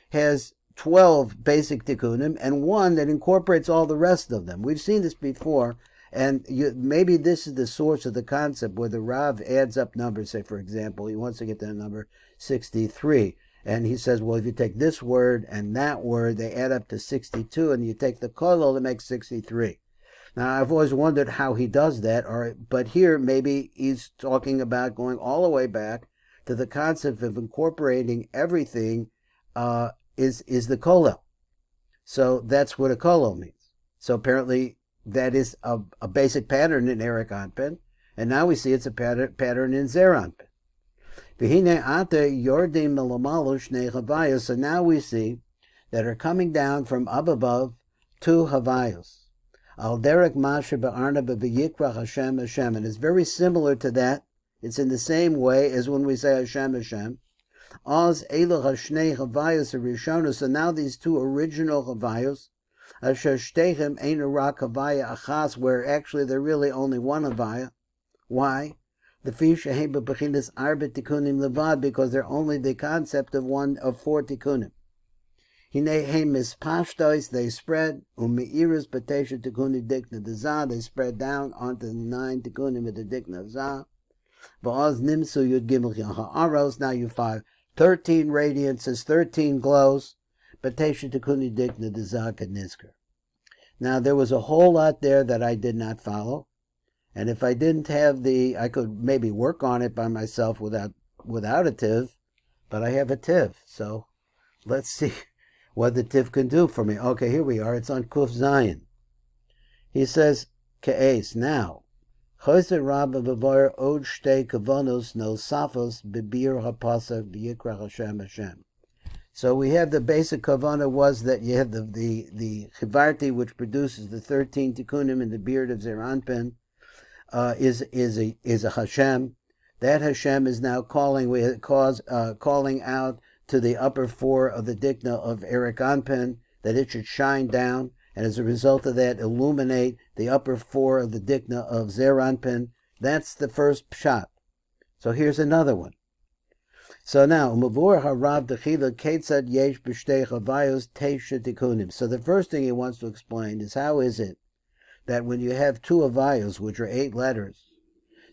has 12 basic tikkunim and 1 that incorporates all the rest of them. We've seen this before, and maybe this is the source of the concept where the Rav adds up numbers. Say, for example, he wants to get to the number 63, and he says, well, if you take this word and that word, they add up to 62, and you take the kolol, it makes 63. Now, I've always wondered how he does that, but here maybe he's talking about going all the way back to the concept of incorporating everything is the kolel. So that's what a kolel means. So apparently that is a basic pattern in Eric Anpin, and now we see it's a pattern in Zer Anpin. So now we see that are coming down from up above two Havayos. Al derek masha be'arna be'yikrach Hashem Hashem. And it's very similar to that. It's in the same way as when we say Hashem Hashem. Oz elu hashnei Havayos Rishonus. So now these two original Havayos, asher shtechem ein rak Havayah achas, where actually they're really only one Havayah. Why? The fish shehem bebechinas arba tikunim levad, because they're only the concept of one of four tikunim. Hinehem mispashtos, they spread, umeiras batesha tikuni dikna dezah, they spread down onto the 9 tikunim of the dikna of zah. Va'oz nimsu yud gimel ha'aros, now you find 13 radiances, 13 glows, batesha tikuni dikna dezah kadnizker. Now there was a whole lot there that I did not follow, and if I didn't have I could maybe work on it by myself without a tiv, but I have a tiv, so let's see what the tiv can do for me. Okay, here we are. It's on Kuf Zion. He says, Ke'es, now, Choser Rabba Vayaavor od shtei Kavanos no safos bebir ha'pasach b'yikrach Hashem Hashem. So we have the basic kavanah was that you have the chivarti, which produces the 13 tikkunim in the beard of Zeranpin, is a Hashem. That Hashem is now calling out to the upper 4 of the dikna of Erik Anpin, that it should shine down, and as a result of that, illuminate the upper 4 of the dikna of Zeranpin. That's the first pshat. So here's another one. So now, Umavur harav dechila ketzad yesh b'shtei chavayos teisha tikunim. So the first thing he wants to explain is how is it that when you have 2 avayos, which are 8 letters,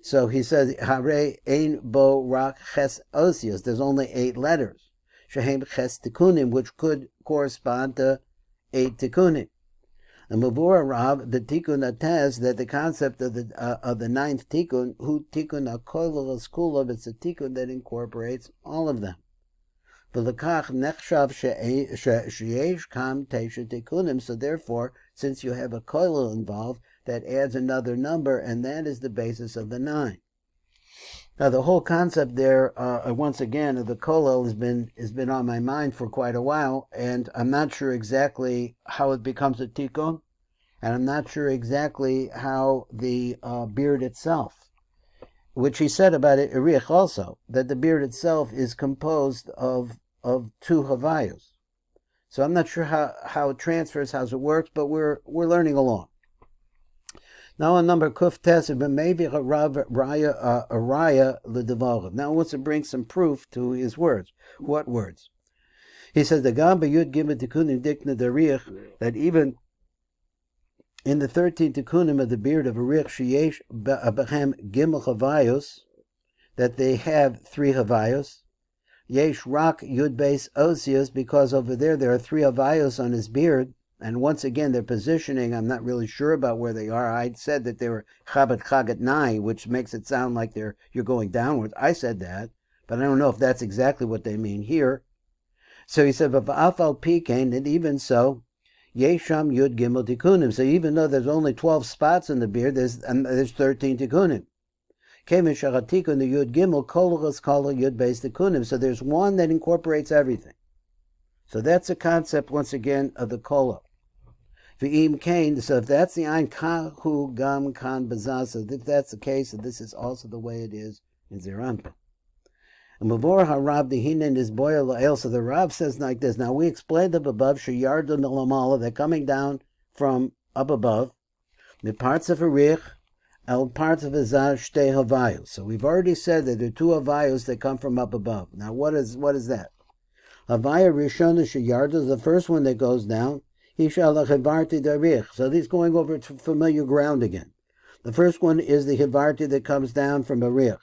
so he says, Hare ein bo rak ches osios, there's only 8 letters. Shehem ches tikunim, which could correspond to 8 tikunim. And Mavur Rav, the tikkun attests that the concept of the 9th tikkun, hu tikkun akoil l'skulov, it's a tikkun that incorporates all of them. V'lekach nechshav sheyesh kam teisha tikkunim. So therefore, since you have a koil involved, that adds another number, and that is the basis of the 9. Now the whole concept there, once again, of the koil has been on my mind for quite a while, and I'm not sure exactly how it becomes a tikkun, and I'm not sure exactly how the beard itself, which he said about it, Erich also, that the beard itself is composed of 2 havayos. So I'm not sure how it transfers, how it works, but we're learning along. Now on number Kuf Tes, maybe Araya l'devarim. Now he wants to bring some proof to his words. What words? He says the Gamba Yud Gimel Tikkunim Dikna Darich, that even in the 13 Tikkunim of the beard of Arich Sheyesh Behem Gimel Havayos, that they have 3 Havayos. Yesh Rak Yud Beis Osios, because over there are 3 Havayos on his beard. And once again, their positioning, I'm not really sure about where they are. I said that they were Chabad Chagat Nai, which makes it sound like you're going downwards. I said that, but I don't know if that's exactly what they mean here. So he said, V'afal Pikein, and even so, Yesham Yud Gimel Tikunim. So even though there's only 12 spots in the beard, there's 13 Tikunim. Kevin Shachatikun, the Yud Gimel, Kologas Kolo Yud Beis Tikunim. So there's one that incorporates everything. So that's a concept, once again, of the Kolo. V'im kain, so if that's the ein kahu gam kan bazaz, so if that's the case, and this is also the way it is in Zeranpin. And Mavor harav dehinen is boya la'el, so the Rav says like this. Now we explained up above, sheyardu milamala, they're coming down from up above, the parts of a rich, and parts of a zaz shtei havayos. So we've already said that there are 2 havayos that come from up above. Now what is that? Havayah rishona sheyardu, the first one that goes down, so he's going over to familiar ground again. The first one is the Hivarti that comes down from a Rich.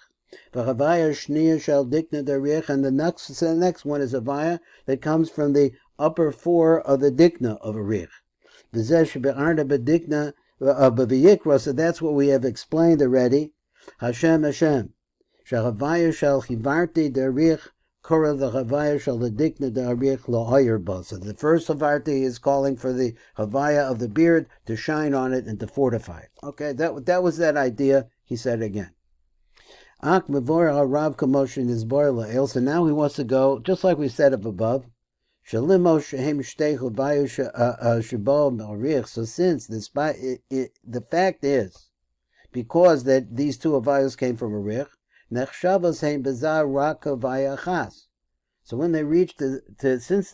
And the next one is a Havayah that comes from the upper 4 of the Dikna of a Rich. So that's what we have explained already. Hashem Hashem. Shahavayah shall Hivarti derich. So the first Havarti is calling for the Havayah of the beard to shine on it and to fortify it. Okay, that was that idea, he said again. So now he wants to go, just like we said up above, Shalimo shehem shtei Havayah shebo marich. So since the fact is, because that these two Havayos came from a rich, nechshavos heim bezar rak Havayah chas. So when they reach since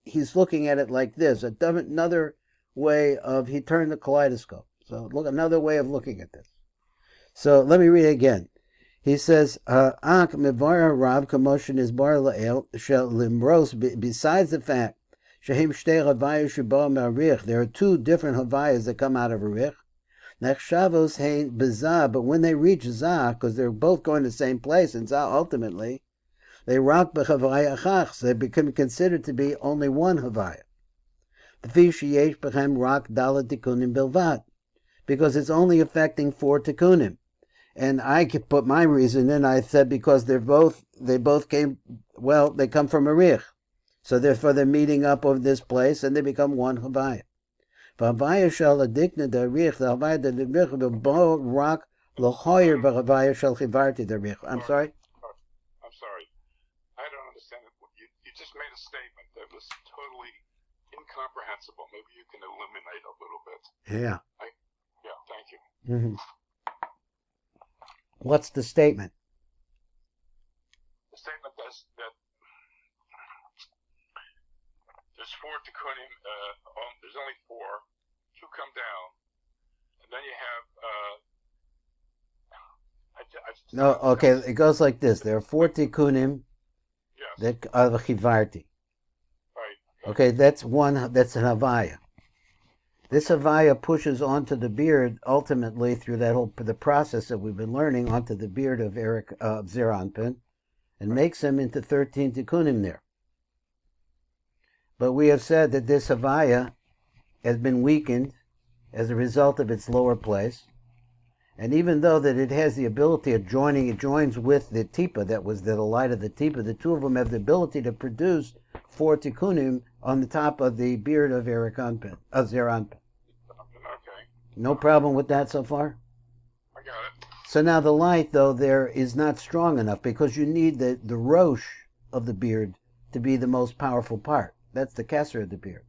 he's looking at it like this, another way of, he turned the kaleidoscope. So look, another way of looking at this. So let me read it again. He says, Ak mevara rav commotion is bar la'el shel limros, besides the fact, shehim shtei havayah sheba marich, there are two different havayas that come out of a rich. Nechshavos hein bezah, but when they reach zah, because they're both going to the same place, and zah ultimately, they rock b'chavayah chach, they become considered to be only one havayah. V'fi sheyesh b'chem rock dalet tikunim bilvad, because it's only affecting 4 tikunim. And I could put my reason in. I said because they both came, well, they come from a rich. So therefore they're meeting up over this place and they become one Havayah. Havayah shall adikna the rich, the Havayah the rich will bo rock lohoyer b'Havayah shall chivarti the rich. I'm sorry? I'm sorry. I don't understand it. You just made a statement that was totally incomprehensible. Maybe you can illuminate a little bit. Yeah. Yeah, thank you. Mm-hmm. What's the statement? The statement is that there's 4 tikkunim, there's only 4, 2 come down, and then you have, No, okay, it goes like this. There are 4 tikkunim yes, that are the chivarti. right. Okay, that's an Havayah. This Havayah pushes onto the beard ultimately through the process that we've been learning onto the beard of Zeranpin and makes him into 13 tikkunim there. But we have said that this Havayah has been weakened as a result of its lower place. And even though that it has the ability of it joins with the tipa, that was the light of the tipa, the two of them have the ability to produce 4 tikkunim on the top of the beard of Zeranpin. Okay. No problem with that so far? I got it. So now the light, though, there is not strong enough because you need the rosh of the beard to be the most powerful part. That's the kesser of the beard.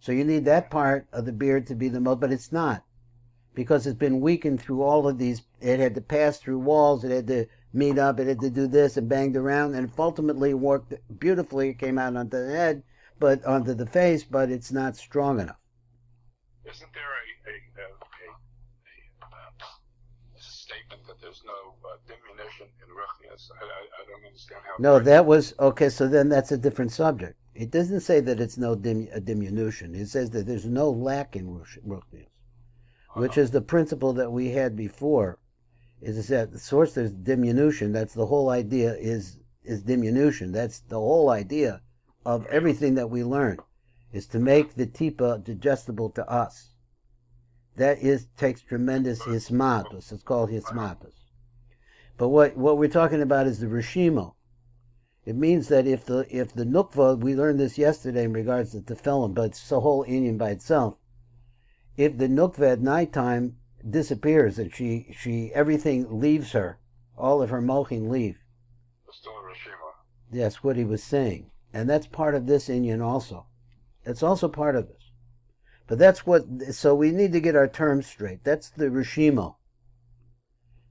So you need that part of the beard to be the most, but it's not. Because it's been weakened through all of these, it had to pass through walls, it had to meet up, it had to do this and banged around, and ultimately worked beautifully. It came out onto the head, but onto the face, but it's not strong enough. Isn't there a statement that there's no diminution in ruchnias? I don't understand how. No, that was, okay, so then that's a different subject. It doesn't say that it's no diminution. It says that there's no lack in ruchnias, which is the principle that we had before, is that the source there's diminution. That's the whole idea is diminution. That's the whole idea of everything that we learn, is to make the tipa digestible to us. That takes tremendous hismatus. It's called hismatus. But what we're talking about is the rishimo. It means that if the nukva, we learned this yesterday in regards to tefillin, but it's a whole inyan by itself. If the nukva at nighttime disappears, that she everything leaves her, all of her mochin leave. Still a rishima. That's what he was saying. And that's part of this inyan also. It's also part of this. But so we need to get our terms straight. That's the rishimo.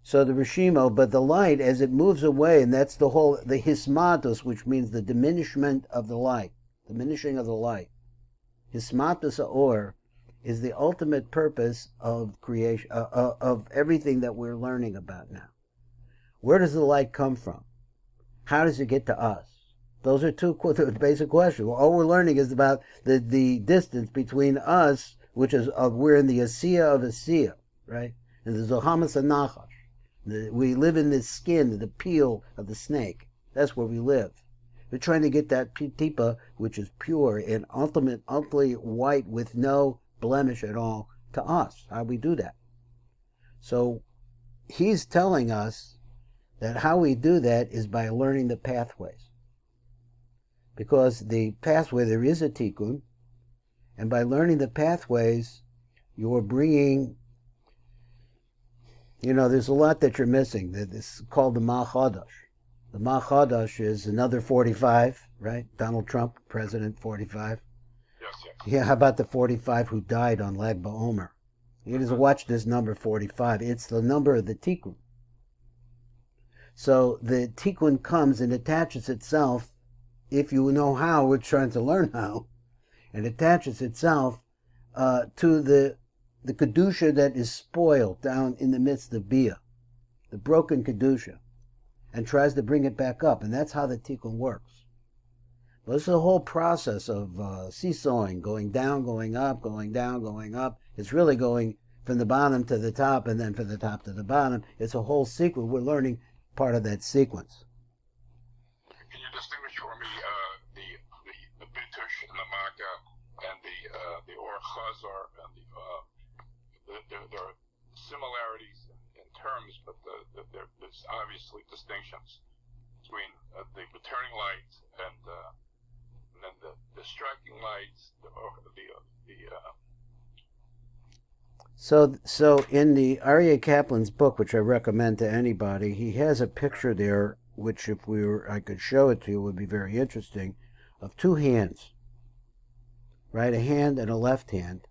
So the rishimo, but the light, as it moves away, and that's the hismatus, which means the diminishment of the light, diminishing of the light. Hismatus or is the ultimate purpose of creation, of everything that we're learning about now. Where does the light come from? How does it get to us? Those are two basic questions. All we're learning is about the distance between us, which is we're in the Asiya of Asiya, right? And the Zohamas and Nachash. We live in the skin, the peel of the snake. That's where we live. We're trying to get that tipa, which is pure and ultimately white with no blemish at all, to us. How do we do that? So he's telling us that how we do that is by learning the pathways. Because the pathway, there is a tikkun, and by learning the pathways, you're bringing, there's a lot that you're missing. That is called the Ma'chadash. The Ma'chadash is another 45, right? Donald Trump, President 45. Yes, yes. Yeah, how about the 45 who died on Lag BaOmer? You just watch this number 45. It's the number of the tikkun. So the tikkun comes and attaches itself, if you know how, we're trying to learn how, and attaches itself to the kedusha that is spoiled down in the midst of Bia, the broken kedusha, and tries to bring it back up, and that's how the tikkun works. Well, it's a whole process of seesawing, going down, going up, going down, going up. It's really going from the bottom to the top, and then from the top to the bottom. It's a whole sequence. We're learning part of that sequence. Can you distinguish for me the Bitush and the Maga and the Or Chazar and there are similarities in terms, but there's obviously distinctions between the returning light and then the striking lights, So in the Aryeh Kaplan's book, which I recommend to anybody, he has a picture there, which if I could show it to you, would be very interesting, of two hands, right? A hand and a left hand.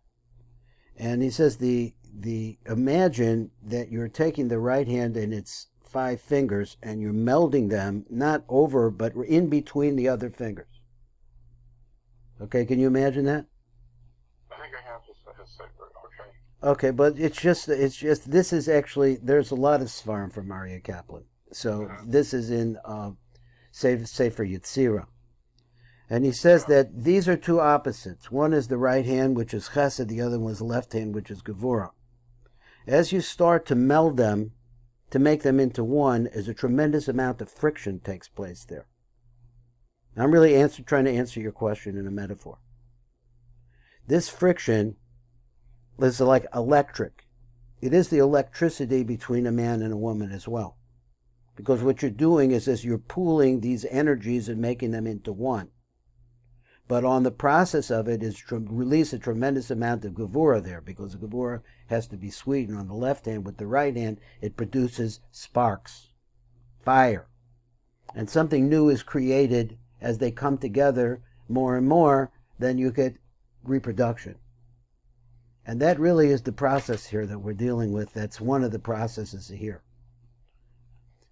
And he says imagine that you're taking the right hand and its 5 fingers and you're melding them, not over, but in between the other fingers. Okay, can you imagine that? I think I have his separate. Okay. Okay, but it's just this is actually, there's a lot of Svarim from Aryeh Kaplan. So this is in Sefer Yetzirah. And he says that these are two opposites. One is the right hand, which is Chesed, the other one is the left hand, which is Gevurah. As you start to meld them, to make them into one, is a tremendous amount of friction takes place there. I'm really trying to answer your question in a metaphor. This friction is like electric. It is the electricity between a man and a woman as well. Because what you're doing is you're pooling these energies and making them into one. But on the process of it is to release a tremendous amount of Gevurah there, because the Gevurah has to be sweetened on the left hand. With the right hand, it produces sparks, fire. And something new is created as they come together more and more, then you get reproduction. And that really is the process here that we're dealing with. That's one of the processes here.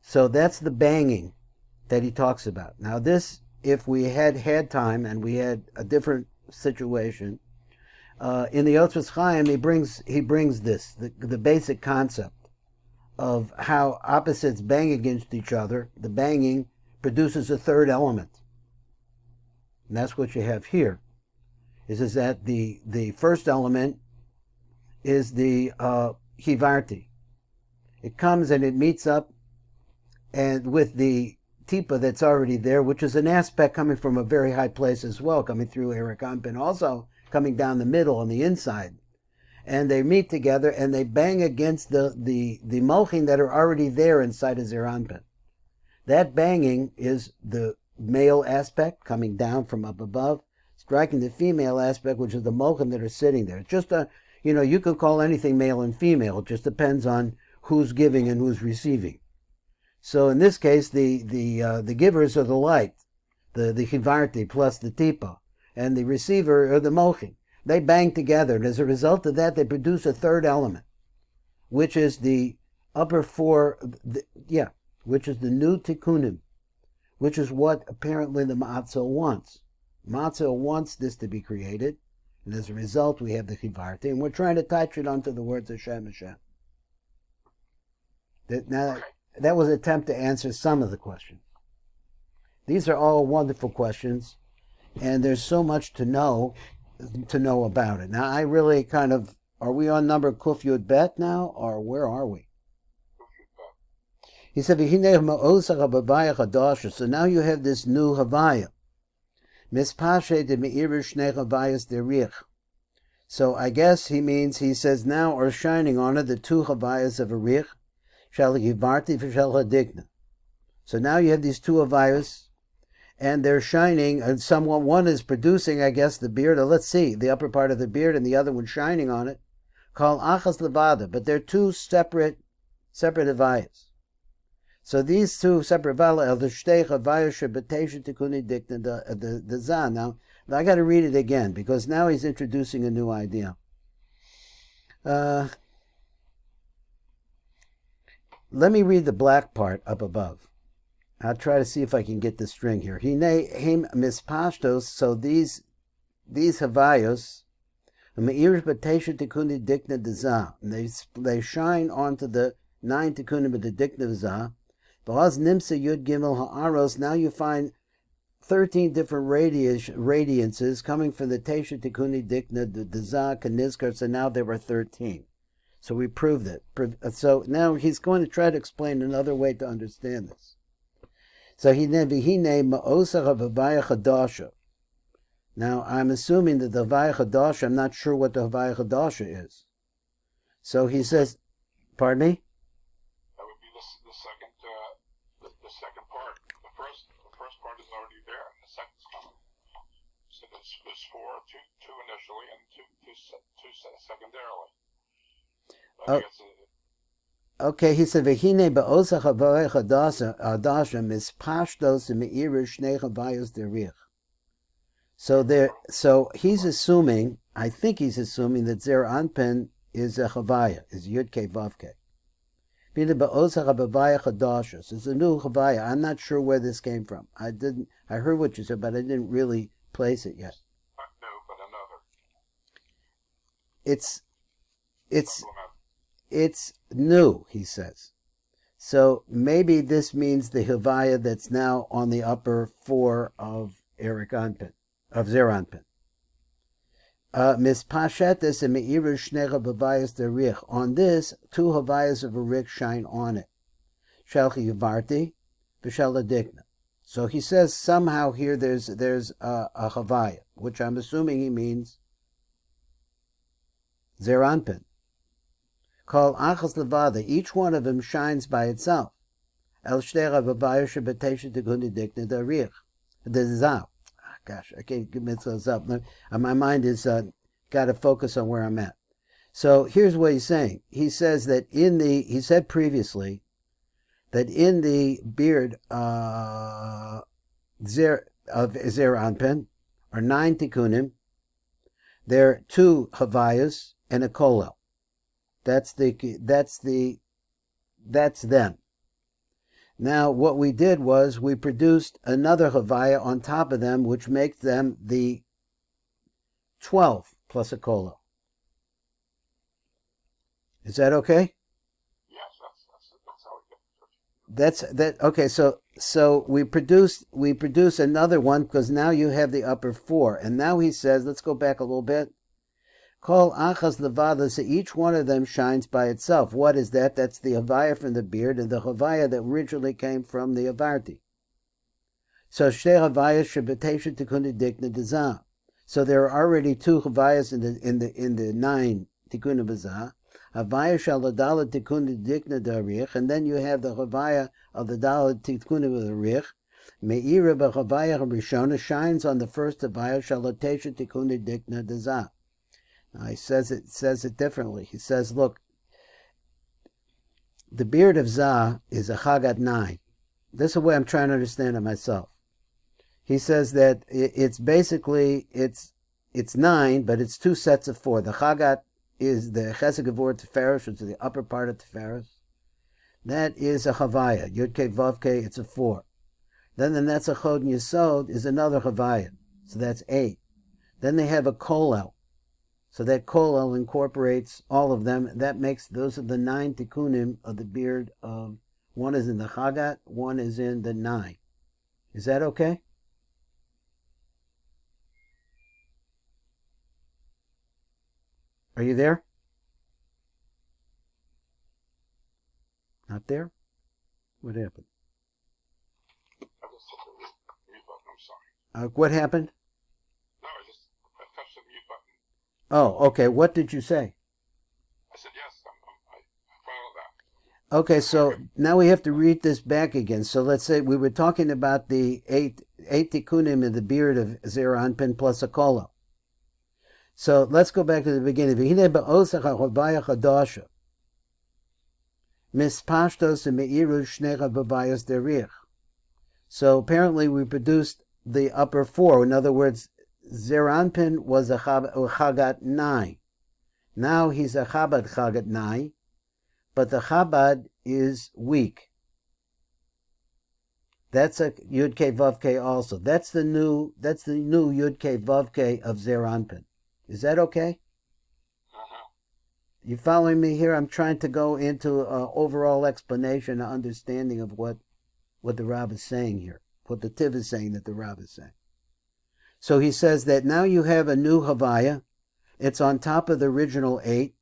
So that's the banging that he talks about. Now this, if we had time and we had a different situation, in the Yotzes Chaim he brings this, the basic concept of how opposites bang against each other. The banging produces a third element. And that's what you have here. Is that the first element is the Hivarti. It comes and it meets up and with the Tipa that's already there, which is an aspect coming from a very high place as well, coming through Eric Anpin, also coming down the middle on the inside. And they meet together and they bang against the Mochim that are already there inside of Zeir Anpin. That banging is the male aspect coming down from up above, striking the female aspect, which is the Mochim that are sitting there. It's just you could call anything male and female. It just depends on who's giving and who's receiving. So in this case, the givers are the light, the Hivarti plus the Tipa, and the receiver are the Mochim. They bang together, and as a result of that, they produce a third element, which is the upper four, which is the new Tikkunim, which is what apparently the Ma'atzil wants. Ma'atzil wants this to be created, and as a result, we have the Hivarti, and we're trying to touch it onto the words of Hashem Hashem. That was an attempt to answer some of the questions. These are all wonderful questions, and there's so much to know about it. Now, I really are we on number Kuf Yud Bet now, or where are we? He said, so now you have this new Havayah. So I guess he says now are shining on it the two Havayahs of a Rich, so now you have these two Havayos, and they're shining, and one is producing, I guess, the beard, or let's see, the upper part of the beard, and the other one shining on it, called Achas Levada, but they're two separate Havayos. So these two separate vala el shtei Havayah shebetesha tikuni dikna the za. Now I got to read it again because now he's introducing a new idea. Let me read the black part up above. I'll try to see if I can get the string here. Him mispashtos. So these Havayos, meirish betesha tikuni dikna deza. They shine onto the 9 tikunim of the dikna deza. V'az nimsa yud gimel ha'aros. Now you find 13 different radiances coming from the tesha tikuni dikna deza kanizkar. So now there were 13. So we proved it. So now he's going to try to explain another way to understand this. So he named ma'osach Havayah chadasha. Now I'm assuming that the Havayah chadasha, I'm not sure what the Havayah chadasha is. So he says, pardon me? That would be the second part. The first part is already there, and the second's coming. So there's four, two initially, and two secondarily. Okay, he said, "V'hine be'osach Havayah chadasha mispashtos meirish shnei Havayos derich." So he's assuming. I think he's assuming that Zer Anpin is a Havayah, is Yud Kei Vav Kei. V'hine be'osach Havayah chadasha. So it's a new Havayah. I'm not sure where this came from. I heard what you said, but I didn't really place it yet. Not new, but another. It's new, he says. So maybe this means the Havayah that's now on the upper 4 of Zer Anpin. Mispashetes and meirish shnecha b'vayas derich. On this, 2 Havayas of a rik shine on it. Shalchi yavarti, v'shal adikna. So he says somehow here there's a Havayah, which I'm assuming he means Zer Anpin. Called achas levada, each one of them shines by itself. El shtera Havayah shebetesha tikuni dikna derich. The za. Gosh, I can't get myself up. My mind is got to focus on where I'm at. So here's what he's saying. He says that he said previously that in the beard of Zer Anpin, or 9 tikkunim, there are 2 Havayas and a kolel. That's them. Now, what we did was we produced another Havayah on top of them, which makes them the 12 plus a kolel. Is that okay? Yes, that's how we get it. Okay. So we produce another one because now you have the upper 4, and now he says, let's go back a little bit. Kol achas levada, so each one of them shines by itself. What is that? That's the Havayah from the beard and the Havayah that originally came from the Avarti. So shtei Havayah shebetesha tikuni dikna deza. So there are already 2 Havayas in the 9 tikuna b'za. Havayah shal adala tikuni dikna darich, and then you have the Havayah of the dala tikuna b'darich. Me'ira b'Havayah rishona shines on the first Havayah shal atesha tikuni dikna deza. Now he says it differently. He says, look, the beard of Zah is a Chagat 9. This is the way I'm trying to understand it myself. He says that it's basically, it's 9, but it's 2 sets of 4. The Chagat is the Chesed Gevur Tiferes, which is the upper part of Tiferes. That is a Havayah. Yud Kei Vav Kei, it's a 4. Then the Netzachod and Yesod is another Havayah. So that's 8. Then they have a Kolel. So that kolel incorporates all of them. That makes, those are the 9 tikkunim of the beard of, one is in the Chagat, one is in the 9. Is that okay? Are you there? Not there? What happened? I just hit the mute button, I'm sorry. What happened? No, I touched the mute button. Oh, okay. What did you say? I said yes, I followed that. Okay, so now we have to read this back again. So let's say we were talking about the eight tikkunim in the beard of Zer Anpin plus a kolel. So let's go back to the beginning. Mispashtos meiru shnecha b'bayos derich. So apparently we produced the upper four. In other words, Zeranpin was a Chagat Nai. Now he's a Chabad Chagat Nai, but the Chabad is weak. That's a Yud K Vav K also. That's the new Yud K Vav K of Zeranpin. Is that okay? You following me here? I'm trying to go into an overall explanation, an understanding of what the Rav is saying here, what the Tiv is saying that the Rav is saying. So he says that now you have a new Havayah. It's on top of the original 8,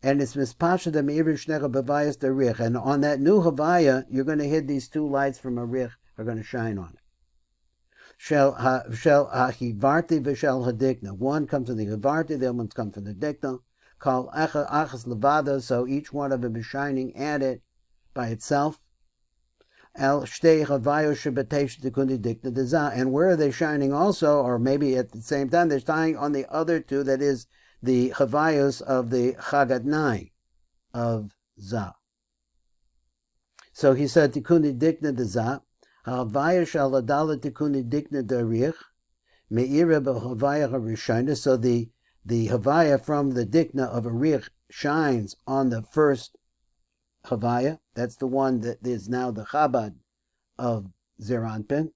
and it's Mispasha de Meir Shnecha B'Vayas Derich. And on that new Havayah, you're going to hit these two lights from a Rich are going to shine on it. Shel Hachivarti v'Shel Hadikna. One comes from the Hivarti, the other one comes from the Dikna. Called Achas Levada, so each one of them is shining at it by itself. El Shtei Havayah Shabbatesh Tikundi Dikna Deza. And where are they shining also, or maybe at the same time, they're shining on the other two, that is the Havayos of the Chagat Nai of Za. So he said Tikundi Dikna Deza. Havayah Shaladala Tikundi Dikna Darich. Me'ira B'Havayah HaRishayna. So the Havayah from the Dikna of Arich shines on the first Havayah. That's the one that is now the Chabad of Zeranpin,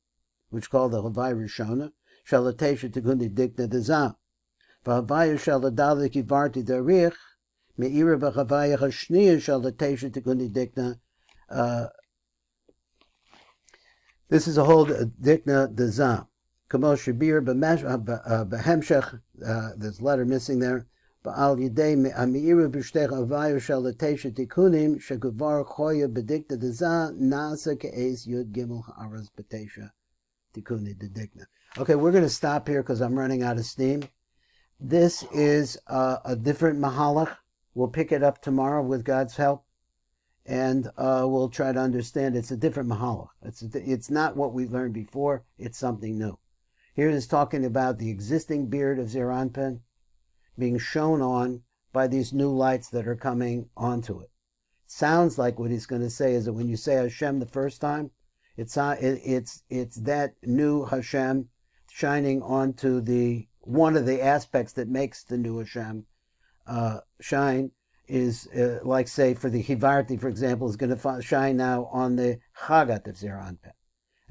which is called the Havayah Rishona. Shalatesha Tikundi Dikna Deza. V'Havayah Shaladala Kivarti Darich. Me'ira B'Havayah HaShniya Shalatesha Tikundi Dikna. This is a whole Dikna Deza. Kamo Shabir Behemshech, there's a letter missing there. Ba'al Yidei Amiru B'Shtech Avayu Shalatesha Tikunim Shekuvar Choya Bedikta Deza Nasa Ke'ez Yud Gimel Ha'aras B'Tesha Tikuni Dedikna. Okay, we're going to stop here because I'm running out of steam. This is a different Mahalach. We'll pick it up tomorrow with God's help, and we'll try to understand. It's a different Mahalach. It's not what we learned before. It's something new. Here it is talking about the existing beard of Zeranpin being shown on by these new lights that are coming onto it. Sounds like what he's going to say is that when you say Hashem the first time, it's that new Hashem shining onto the one of the aspects that makes the new Hashem shine is like, say, for the Hivarti, for example, is going to shine now on the Chagat of Zeranpin.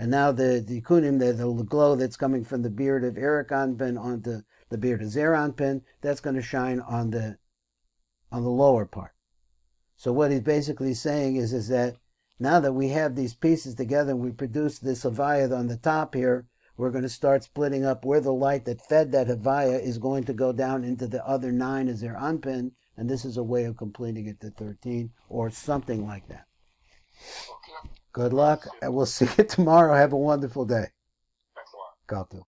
And now the Kunim, the glow that's coming from the beard of Erikanpin onto the beard of Zeranpin, that's going to shine on the lower part. So what he's basically saying is that now that we have these pieces together and we produce this Havayah on the top here, we're going to start splitting up where the light that fed that Havayah is going to go down into the other 9 as Zeranpin, and this is a way of completing it to 13 or something like that. Good luck, and we'll see you tomorrow. Have a wonderful day. Thanks a lot. Gato.